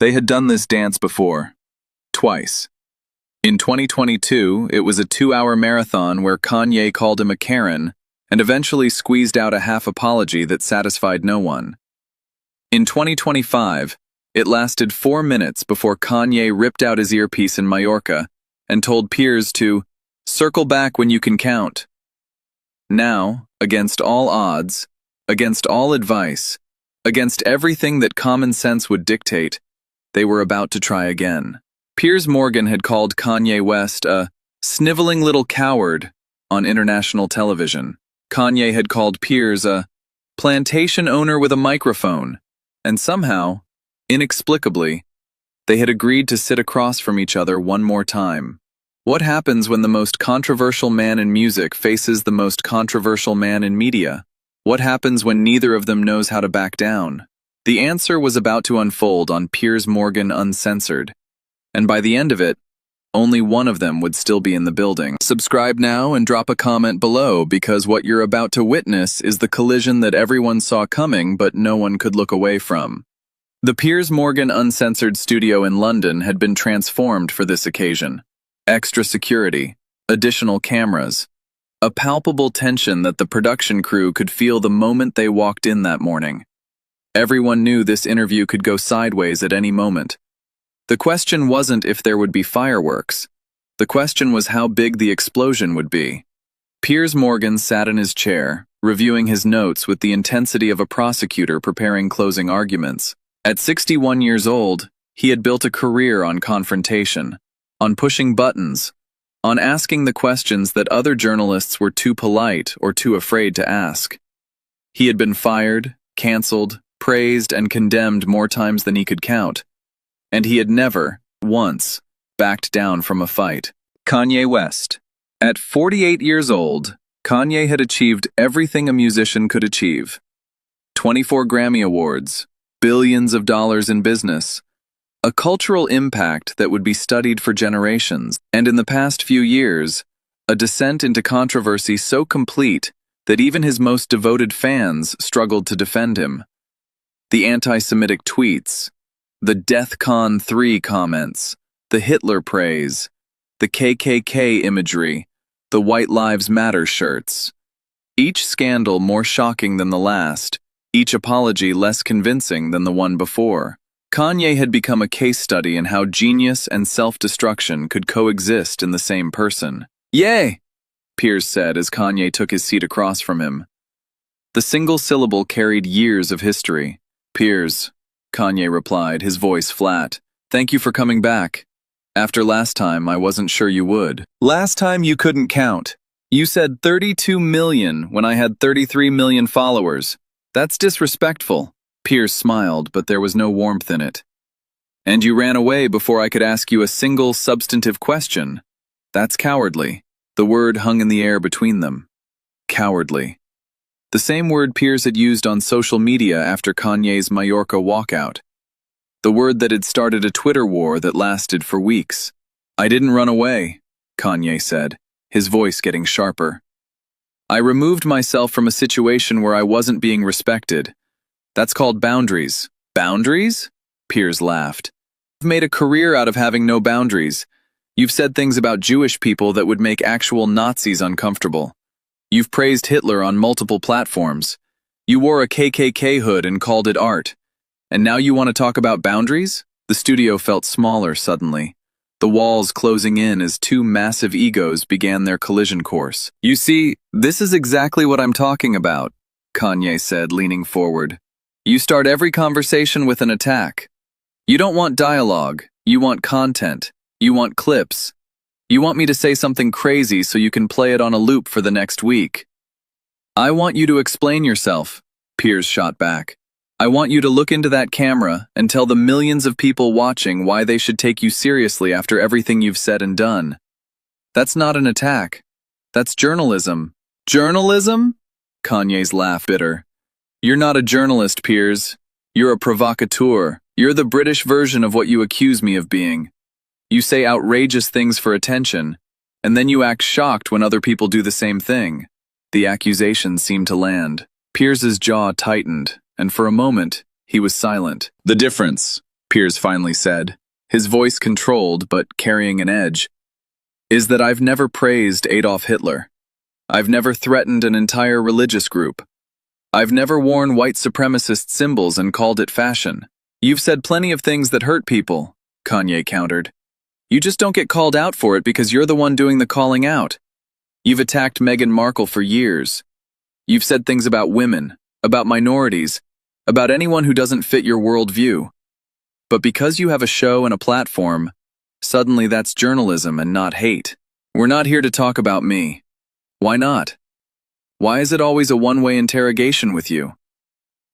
They had done this dance before. Twice. In 2022, it was a 2-hour marathon where Kanye called him a Karen and eventually squeezed out a half apology that satisfied no one. In 2025, it lasted 4 minutes before Kanye ripped out his earpiece in Mallorca and told Piers to circle back when you can count. Now, against all odds, against all advice, against everything that common sense would dictate, they were about to try again. Piers Morgan had called Kanye West a sniveling little coward on international television. Kanye had called Piers a plantation owner with a microphone, and somehow, inexplicably, they had agreed to sit across from each other one more time. What happens when the most controversial man in music faces the most controversial man in media? What happens when neither of them knows how to back down? The answer was about to unfold on Piers Morgan Uncensored, and by the end of it, only one of them would still be in the building. Subscribe now and drop a comment below, because what you're about to witness is the collision that everyone saw coming but no one could look away from. The Piers Morgan Uncensored studio in London had been transformed for this occasion. Extra security, additional cameras, a palpable tension that the production crew could feel the moment they walked in that morning. Everyone knew this interview could go sideways at any moment. The question wasn't if there would be fireworks. The question was how big the explosion would be. Piers Morgan sat in his chair, reviewing his notes with the intensity of a prosecutor preparing closing arguments. At 61 years old, he had built a career on confrontation, on pushing buttons, on asking the questions that other journalists were too polite or too afraid to ask. He had been fired, canceled, praised, and condemned more times than he could count. And he had never, once, backed down from a fight. Kanye West. At 48 years old, Kanye had achieved everything a musician could achieve. 24 Grammy Awards, billions of dollars in business, a cultural impact that would be studied for generations, and in the past few years, a descent into controversy so complete that even his most devoted fans struggled to defend him. The anti-Semitic tweets, the DEFCON 3 comments, the Hitler praise, the KKK imagery, the White Lives Matter shirts. Each scandal more shocking than the last, each apology less convincing than the one before. Kanye had become a case study in how genius and self-destruction could coexist in the same person. "Yay!" Piers said as Kanye took his seat across from him. The single syllable carried years of history. "Piers," Kanye replied, his voice flat. "Thank you for coming back. After last time, I wasn't sure you would. Last time you couldn't count. You said 32 million when I had 33 million followers. That's disrespectful." Piers smiled, but there was no warmth in it. "And you ran away before I could ask you a single substantive question. That's cowardly." The word hung in the air between them. Cowardly. The same word Piers had used on social media after Kanye's Mallorca walkout. The word that had started a Twitter war that lasted for weeks. "I didn't run away," Kanye said, his voice getting sharper. "I removed myself from a situation where I wasn't being respected. That's called boundaries." "Boundaries?" Piers laughed. "You've made a career out of having no boundaries. You've said things about Jewish people that would make actual Nazis uncomfortable. You've praised Hitler on multiple platforms. You wore a KKK hood and called it art. And now you want to talk about boundaries?" The studio felt smaller suddenly, the walls closing in as two massive egos began their collision course. "You see, this is exactly what I'm talking about," Kanye said, leaning forward. "You start every conversation with an attack. You don't want dialogue, you want content, you want clips. You want me to say something crazy so you can play it on a loop for the next week. I want you to explain yourself," Piers shot back. "I want you to look into that camera and tell the millions of people watching why they should take you seriously after everything you've said and done. That's not an attack. That's journalism." "Journalism?" Kanye's laugh bitter. "You're not a journalist, Piers. You're a provocateur. You're the British version of what you accuse me of being. You say outrageous things for attention, and then you act shocked when other people do the same thing." The accusation seemed to land. Piers's jaw tightened, and for a moment, he was silent. "The difference," Piers finally said, his voice controlled but carrying an edge, is that I've never praised Adolf Hitler. I've never threatened an entire religious group. I've never worn white supremacist symbols and called it fashion. You've said plenty of things that hurt people, Kanye countered. You just don't get called out for it because you're the one doing the calling out. You've attacked Meghan Markle for years. You've said things about women, about minorities, about anyone who doesn't fit your worldview. But because you have a show and a platform, suddenly that's journalism and not hate. We're not here to talk about me. Why not? Why is it always a one-way interrogation with you?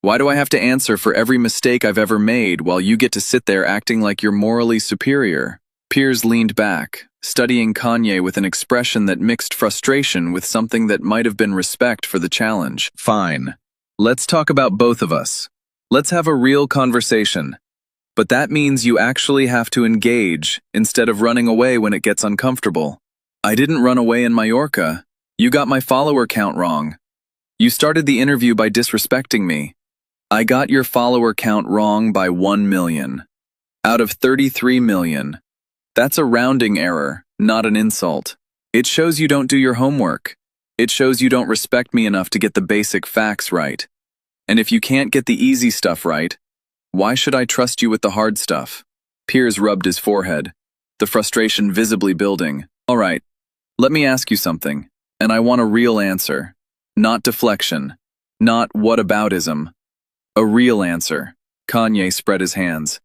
Why do I have to answer for every mistake I've ever made while you get to sit there acting like you're morally superior? Piers leaned back, studying Kanye with an expression that mixed frustration with something that might have been respect for the challenge. Fine. Let's talk about both of us. Let's have a real conversation. But that means you actually have to engage instead of running away when it gets uncomfortable. I didn't run away in Mallorca. You got my follower count wrong. You started the interview by disrespecting me. I got your follower count wrong by 1 million. Out of 33 million. That's a rounding error, not an insult. It shows you don't do your homework. It shows you don't respect me enough to get the basic facts right. And if you can't get the easy stuff right, why should I trust you with the hard stuff? Piers rubbed his forehead, the frustration visibly building. All right, let me ask you something, and I want a real answer. Not deflection, not whataboutism. A real answer. Kanye spread his hands.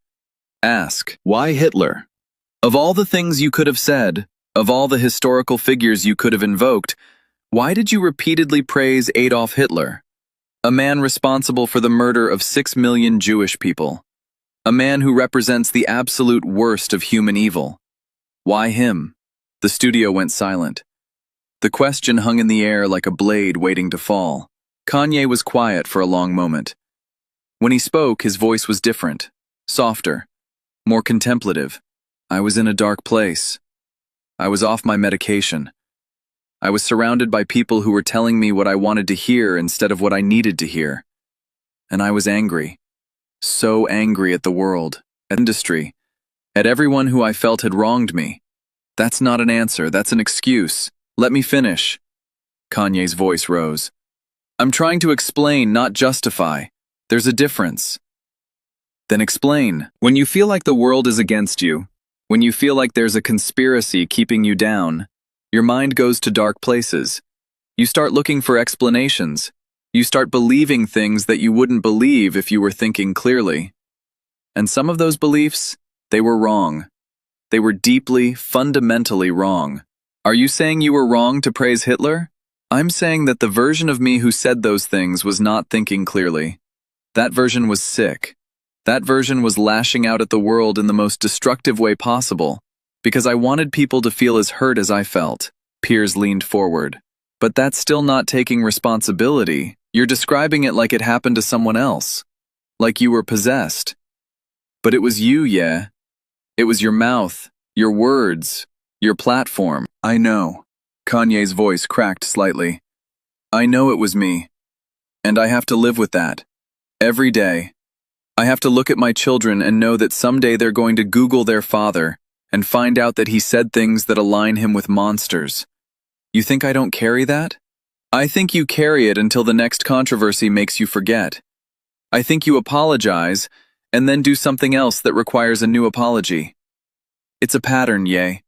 Ask, why Hitler? Of all the things you could have said, of all the historical figures you could have invoked, why did you repeatedly praise Adolf Hitler? A man responsible for the murder of 6 million Jewish people. A man who represents the absolute worst of human evil. Why him? The studio went silent. The question hung in the air like a blade waiting to fall. Kanye was quiet for a long moment. When he spoke, his voice was different, softer, more contemplative. I was in a dark place. I was off my medication. I was surrounded by people who were telling me what I wanted to hear instead of what I needed to hear. And I was angry. So angry at the world, at industry, at everyone who I felt had wronged me. That's not an answer, that's an excuse. Let me finish. Kanye's voice rose. I'm trying to explain, not justify. There's a difference. Then explain. When you feel like the world is against you, when you feel like there's a conspiracy keeping you down, your mind goes to dark places. You start looking for explanations. You start believing things that you wouldn't believe if you were thinking clearly. And some of those beliefs, they were wrong. They were deeply, fundamentally wrong. Are you saying you were wrong to praise Hitler? I'm saying that the version of me who said those things was not thinking clearly. That version was sick. That version was lashing out at the world in the most destructive way possible, because I wanted people to feel as hurt as I felt. Piers leaned forward. But that's still not taking responsibility. You're describing it like it happened to someone else. Like you were possessed. But it was you, yeah. It was your mouth, your words, your platform. I know. Kanye's voice cracked slightly. I know it was me. And I have to live with that. Every day. I have to look at my children and know that someday they're going to Google their father and find out that he said things that align him with monsters. You think I don't carry that? I think you carry it until the next controversy makes you forget. I think you apologize and then do something else that requires a new apology. It's a pattern, yay.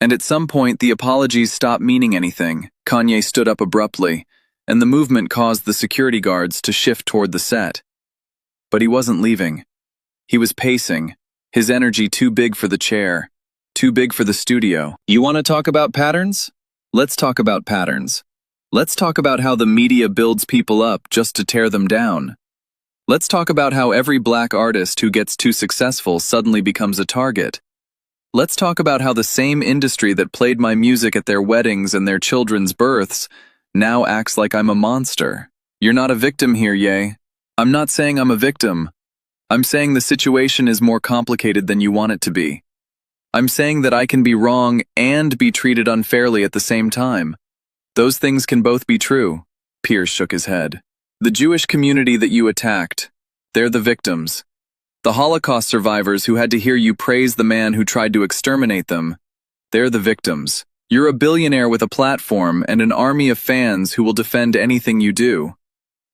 And at some point, the apologies stop meaning anything. Kanye stood up abruptly, and the movement caused the security guards to shift toward the set. But he wasn't leaving. He was pacing, his energy too big for the chair, too big for the studio. You want to talk about patterns? Let's talk about patterns. Let's talk about how the media builds people up just to tear them down. Let's talk about how every black artist who gets too successful suddenly becomes a target. Let's talk about how the same industry that played my music at their weddings and their children's births now acts like I'm a monster. You're not a victim here, Ye. I'm not saying I'm a victim. I'm saying the situation is more complicated than you want it to be. I'm saying that I can be wrong and be treated unfairly at the same time. Those things can both be true. Piers shook his head. The Jewish community that you attacked, they're the victims. The Holocaust survivors who had to hear you praise the man who tried to exterminate them, they're the victims. You're a billionaire with a platform and an army of fans who will defend anything you do.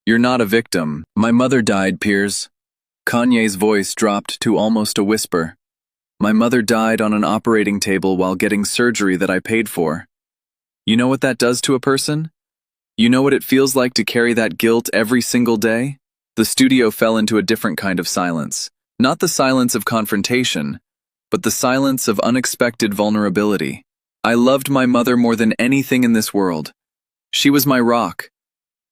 You're not a victim. My mother died, Piers. Kanye's voice dropped to almost a whisper. My mother died on an operating table while getting surgery that I paid for. You know what that does to a person? You know what it feels like to carry that guilt every single day? The studio fell into a different kind of silence. Not the silence of confrontation, but the silence of unexpected vulnerability. I loved my mother more than anything in this world. She was my rock.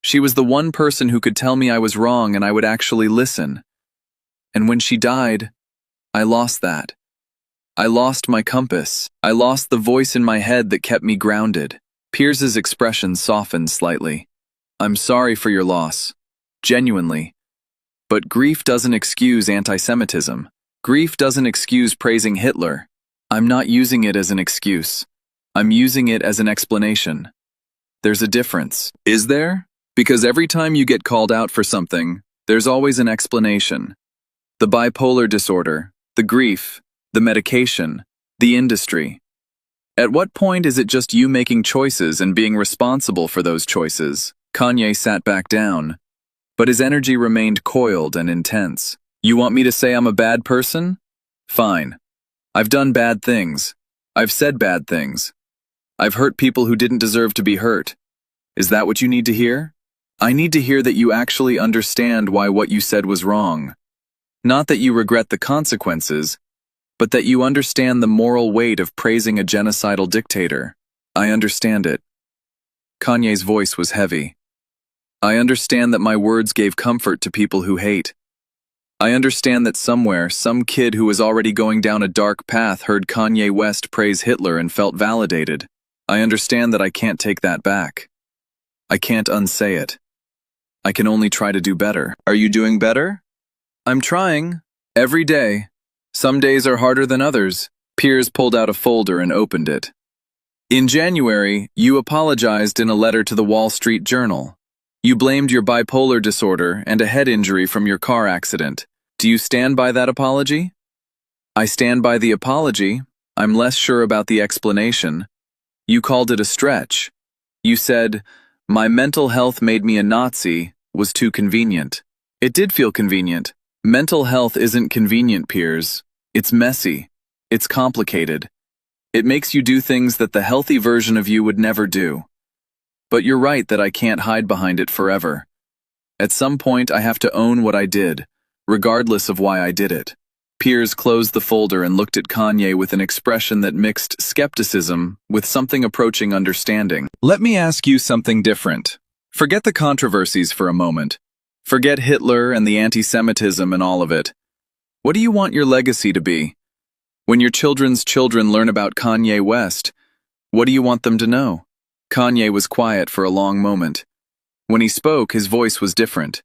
She was the one person who could tell me I was wrong and I would actually listen. And when she died, I lost that. I lost my compass. I lost the voice in my head that kept me grounded. Piers's expression softened slightly. I'm sorry for your loss. Genuinely. But grief doesn't excuse anti-Semitism. Grief doesn't excuse praising Hitler. I'm not using it as an excuse. I'm using it as an explanation. There's a difference. Is there? Because every time you get called out for something, there's always an explanation. The bipolar disorder, the grief, the medication, the industry. At what point is it just you making choices and being responsible for those choices? Kanye sat back down, but his energy remained coiled and intense. You want me to say I'm a bad person? Fine. I've done bad things. I've said bad things. I've hurt people who didn't deserve to be hurt. Is that what you need to hear? I need to hear that you actually understand why what you said was wrong. Not that you regret the consequences, but that you understand the moral weight of praising a genocidal dictator. I understand it. Kanye's voice was heavy. I understand that my words gave comfort to people who hate. I understand that somewhere, some kid who was already going down a dark path heard Kanye West praise Hitler and felt validated. I understand that I can't take that back. I can't unsay it. I can only try to do better. Are you doing better? I'm trying. Every day. Some days are harder than others. Piers pulled out a folder and opened it. In January, you apologized in a letter to the Wall Street Journal. You blamed your bipolar disorder and a head injury from your car accident. Do you stand by that apology? I stand by the apology. I'm less sure about the explanation. You called it a stretch. You said, my mental health made me a Nazi was too convenient. It did feel convenient. Mental health isn't convenient, Piers. It's messy. It's complicated. It makes you do things that the healthy version of you would never do. But you're right that I can't hide behind it forever. At some point, I have to own what I did, regardless of why I did it. Piers closed the folder and looked at Kanye with an expression that mixed skepticism with something approaching understanding. Let me ask you something different. Forget the controversies for a moment. Forget Hitler and the anti-Semitism and all of it. What do you want your legacy to be? When your children's children learn about Kanye West, what do you want them to know? Kanye was quiet for a long moment. When he spoke, his voice was different.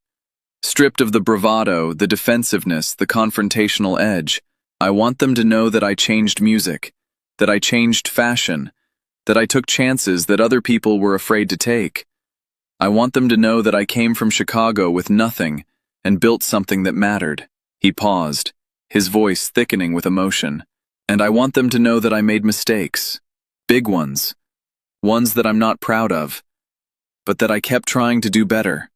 Stripped of the bravado, the defensiveness, the confrontational edge, I want them to know that I changed music, that I changed fashion, that I took chances that other people were afraid to take. I want them to know that I came from Chicago with nothing and built something that mattered. He paused, his voice thickening with emotion. And I want them to know that I made mistakes. Big ones. Ones that I'm not proud of. But that I kept trying to do better.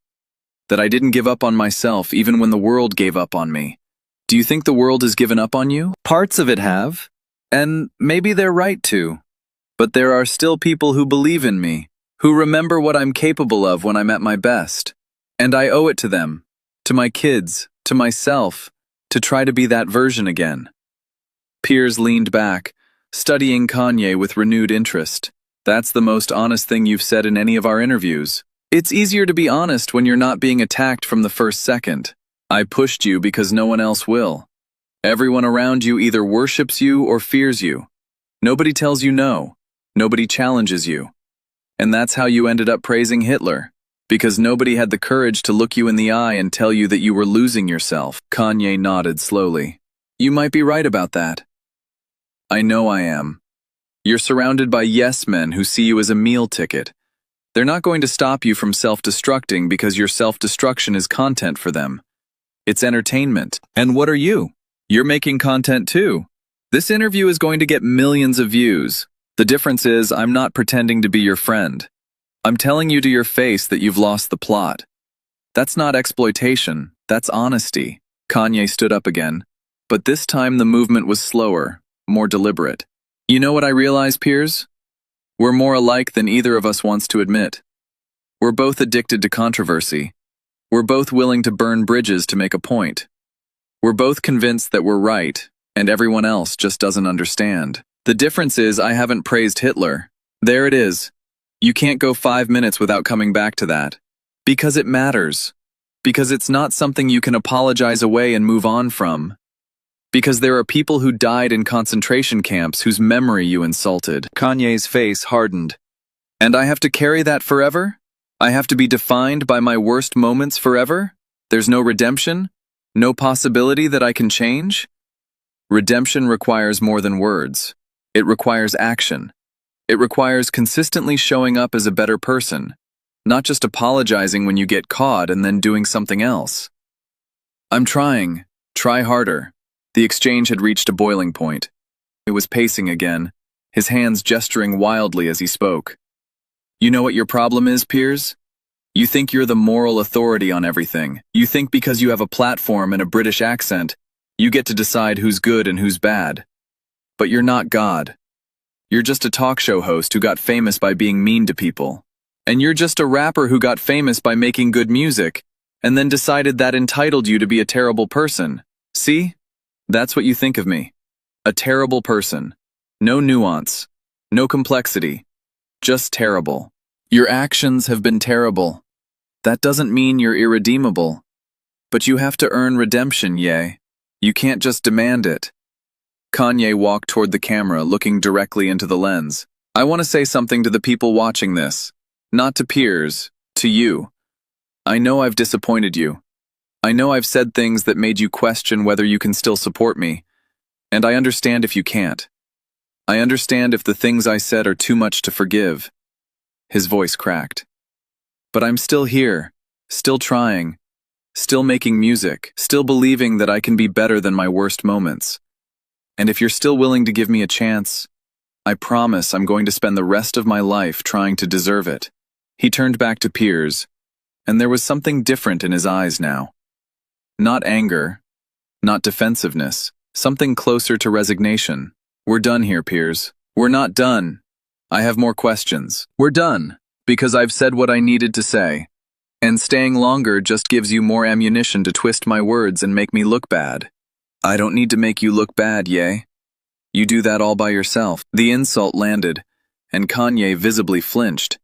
That I didn't give up on myself even when the world gave up on me. Do you think the world has given up on you? Parts of it have. And maybe they're right to. But there are still people who believe in me, who remember what I'm capable of when I'm at my best. And I owe it to them, to my kids, to myself, to try to be that version again. Piers leaned back, studying Kanye with renewed interest. That's the most honest thing you've said in any of our interviews. It's easier to be honest when you're not being attacked from the first second. I pushed you because no one else will. Everyone around you either worships you or fears you. Nobody tells you no. Nobody challenges you. And that's how you ended up praising Hitler. Because nobody had the courage to look you in the eye and tell you that you were losing yourself. Kanye nodded slowly. You might be right about that. I know I am. You're surrounded by yes men who see you as a meal ticket. They're not going to stop you from self-destructing because your self-destruction is content for them. It's entertainment. And what are you? You're making content too. This interview is going to get millions of views. The difference is I'm not pretending to be your friend. I'm telling you to your face that you've lost the plot. That's not exploitation, that's honesty. Kanye stood up again, but this time the movement was slower, more deliberate. You know what I realize, Piers? We're more alike than either of us wants to admit. We're both addicted to controversy. We're both willing to burn bridges to make a point. We're both convinced that we're right, and everyone else just doesn't understand. The difference is I haven't praised Hitler. There it is. You can't go 5 minutes without coming back to that. Because it matters. Because it's not something you can apologize away and move on from. Because there are people who died in concentration camps whose memory you insulted. Kanye's face hardened. And I have to carry that forever? I have to be defined by my worst moments forever? There's no redemption? No possibility that I can change? Redemption requires more than words. It requires action. It requires consistently showing up as a better person, not just apologizing when you get caught and then doing something else. I'm trying. Try harder. The exchange had reached a boiling point. It was pacing again, his hands gesturing wildly as he spoke. You know what your problem is, Piers? You think you're the moral authority on everything. You think because you have a platform and a British accent, you get to decide who's good and who's bad. But you're not God. You're just a talk show host who got famous by being mean to people. And you're just a rapper who got famous by making good music, and then decided that entitled you to be a terrible person. See? That's what you think of me. A terrible person. No nuance. No complexity. Just terrible. Your actions have been terrible. That doesn't mean you're irredeemable. But you have to earn redemption, Ye. You can't just demand it. Kanye walked toward the camera, looking directly into the lens. I want to say something to the people watching this. Not to Piers, to you. I know I've disappointed you. I know I've said things that made you question whether you can still support me. And I understand if you can't. I understand if the things I said are too much to forgive. His voice cracked. But I'm still here, still trying, still making music, still believing that I can be better than my worst moments. And if you're still willing to give me a chance, I promise I'm going to spend the rest of my life trying to deserve it. He turned back to Piers, and there was something different in his eyes now. Not anger, not defensiveness, something closer to resignation. We're done here, Piers. We're not done. I have more questions. We're done, because I've said what I needed to say. And staying longer just gives you more ammunition to twist my words and make me look bad. I don't need to make you look bad, Ye. You do that all by yourself. The insult landed, and Kanye visibly flinched.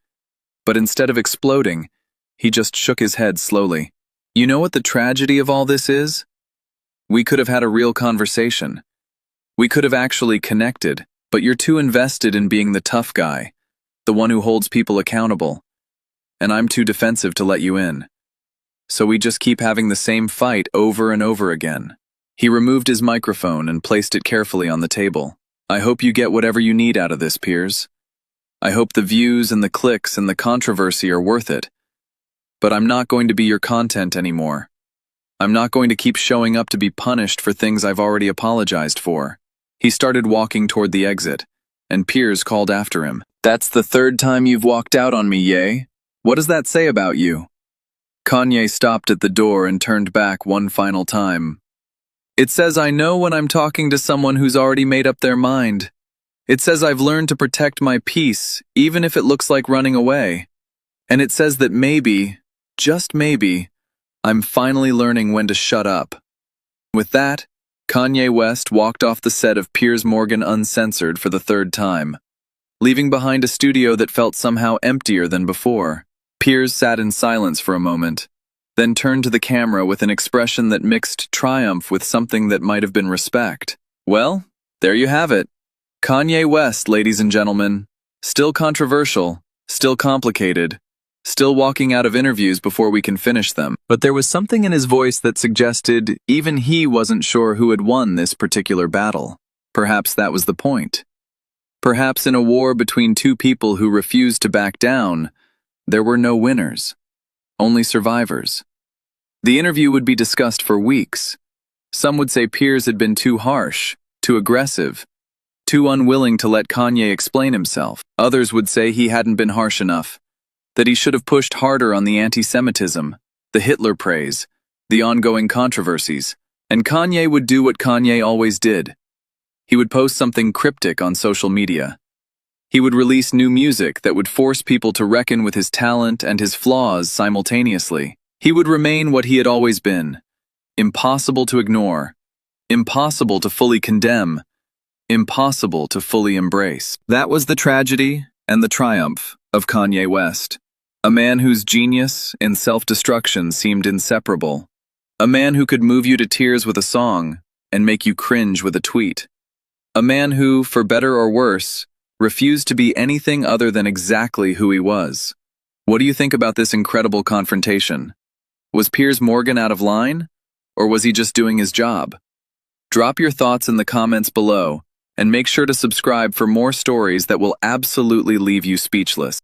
But instead of exploding, he just shook his head slowly. You know what the tragedy of all this is? We could have had a real conversation. We could have actually connected, but you're too invested in being the tough guy, the one who holds people accountable. And I'm too defensive to let you in. So we just keep having the same fight over and over again. He removed his microphone and placed it carefully on the table. I hope you get whatever you need out of this, Piers. I hope the views and the clicks and the controversy are worth it. But I'm not going to be your content anymore. I'm not going to keep showing up to be punished for things I've already apologized for. He started walking toward the exit, and Piers called after him. That's the third time you've walked out on me, Ye. What does that say about you? Kanye stopped at the door and turned back one final time. It says I know when I'm talking to someone who's already made up their mind. It says I've learned to protect my peace, even if it looks like running away. And it says that maybe, just maybe, I'm finally learning when to shut up. With that, Kanye West walked off the set of Piers Morgan Uncensored for the third time, leaving behind a studio that felt somehow emptier than before. Piers sat in silence for a moment, then turned to the camera with an expression that mixed triumph with something that might have been respect. Well, there you have it. Kanye West, ladies and gentlemen. Still controversial, still complicated, still walking out of interviews before we can finish them. But there was something in his voice that suggested even he wasn't sure who had won this particular battle. Perhaps that was the point. Perhaps in a war between two people who refused to back down, there were no winners, only survivors. The interview would be discussed for weeks. Some would say Piers had been too harsh, too aggressive, too unwilling to let Kanye explain himself. Others would say he hadn't been harsh enough, that he should have pushed harder on the anti-Semitism, the Hitler praise, the ongoing controversies, and Kanye would do what Kanye always did. He would post something cryptic on social media. He would release new music that would force people to reckon with his talent and his flaws simultaneously. He would remain what he had always been: impossible to ignore, impossible to fully condemn, impossible to fully embrace. That was the tragedy and the triumph of Kanye West. A man whose genius and self-destruction seemed inseparable. A man who could move you to tears with a song and make you cringe with a tweet. A man who, for better or worse, refused to be anything other than exactly who he was. What do you think about this incredible confrontation? Was Piers Morgan out of line? Or was he just doing his job? Drop your thoughts in the comments below, and make sure to subscribe for more stories that will absolutely leave you speechless.